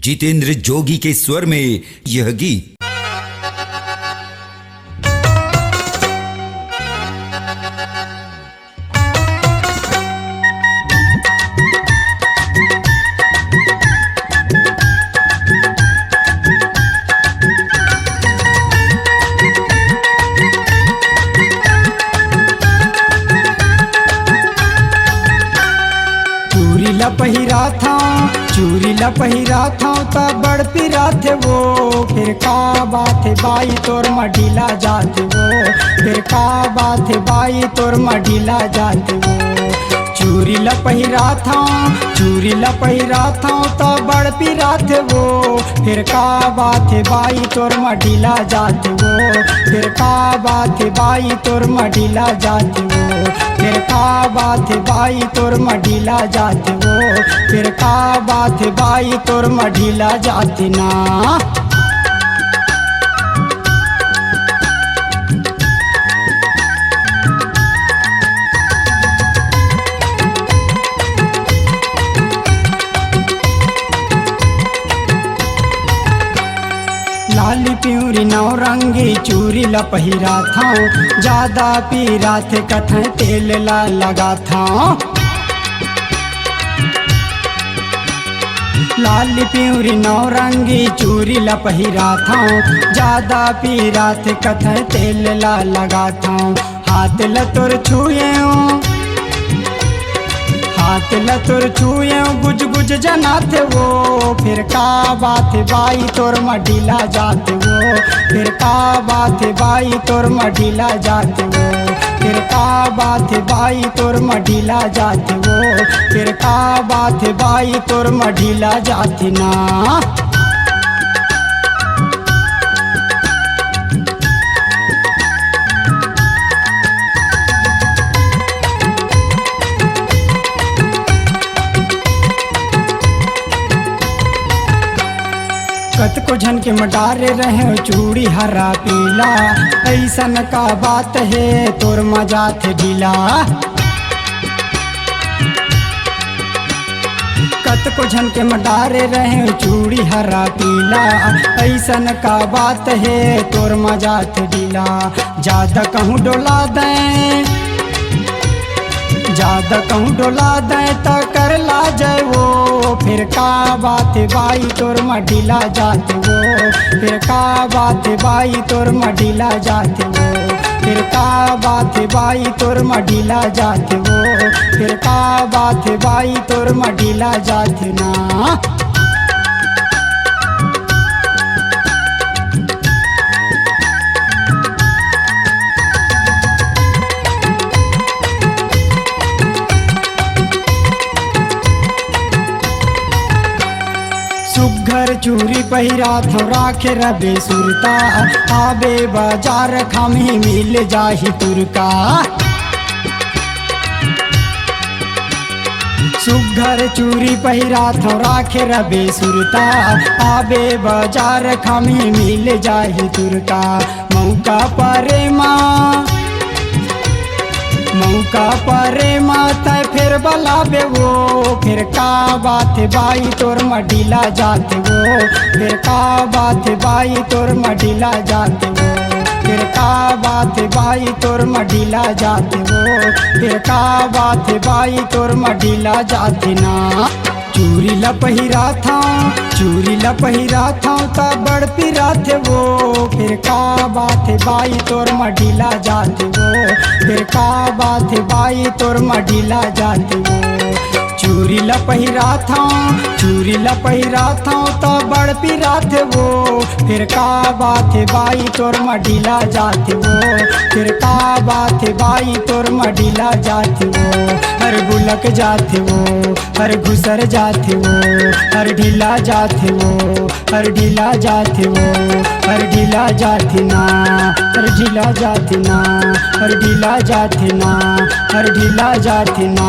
जितेंद्र जोगी के स्वर में यह गीत। चूरी लपहिरा था तो बड़ पिरा थे वो, फिर का बात है बाई तोर मडीला जाते वो, फिर का बात है बाई तोर मडीला जाते वो। चूरी लपहिरा था तो बड़ पिरा थे वो, फिर का बात है बाई तोर मडीला जाते वो, फिर का बात है बाई तोर मडीला जाते वो, फिर का बात है बाई तोर मडीला जाते वो, फिर का बात है बाई तोर मडीला जाती ना। लाली प्यूरी नौरंगी चूरी लपहिरा था, ज्यादा पीरा थे कथें तेल ला लगा था। लाली प्यूरी नौरंगी चूरी लपहिरा था, ज्यादा पीरा थे कथें तेल ला लगा था। हाथ लतुर छुए गुज गुज जना थे वो, फिर का बात है बाई तोर मडीला जाते वो, फिर का बात है बाई तोर मडीला जाते वो, फिर का बात है बाई तोर मडीला जाते वो, फिर का बात है बाई तोर मडीला जाती ना। कत को झन के मडारे रहे चूड़ी हरा पीला, ऐसन का बात है तोर मजा थे ढीला। कत को झन के मडारे रहे चूड़ी हरा पीला, ऐसन का बात है तोर मजा थे ढीला। ज्यादा कहूँ डोला दें तो कर ला जाए वो, फिर का बात है बाई तोर मडीला जाते वो, फिर का बात है बाई तोर मडीला जाते वो, फिर का बात है बाई तोर मडीला जाते वो, फिर का बात है बाई तोर मडीला जाते ना। सुघर चूरी पहिरा थो राखे रबे सुरता, आबे बाजार खामी मिल जाही तुरका। सुघर चूरी पहिरा थो राखे रबे सुरता, आबे बाजार खामी मिल जाही तुरका। मौका परे माता फिर बलाबे वो, फिर का बात है बाई तोर मडीला जाते वो, फिर का बात है बाई तोर मडीला जाते वो, फिर का बात है बाई तोर मडीला जाते वो, फिर का बात है बाई तोर मडीला जाते ना। चूरी लपहिरा था तो बड़ पिरा थे वो, फिर का बात है बाई तोर मडीला जाते वो, फिर का बात है बाई तोर मडीला जाते वो। चूरी लपहिरा था तो बड़ पिरा थे वो, फिर का बात है बाई तोर मडीला जाते वो, फिर का बात है बाई तोर मडीला जाते वो। हर गुलक जाते वो, हर घुसर जाते वो, हर ढीला जाते वो, हर ढीला जाते वो, हर ढीला जाते ना, हर ढीला जाते ना, हर ढीला जाते ना, हर ढीला जाते ना।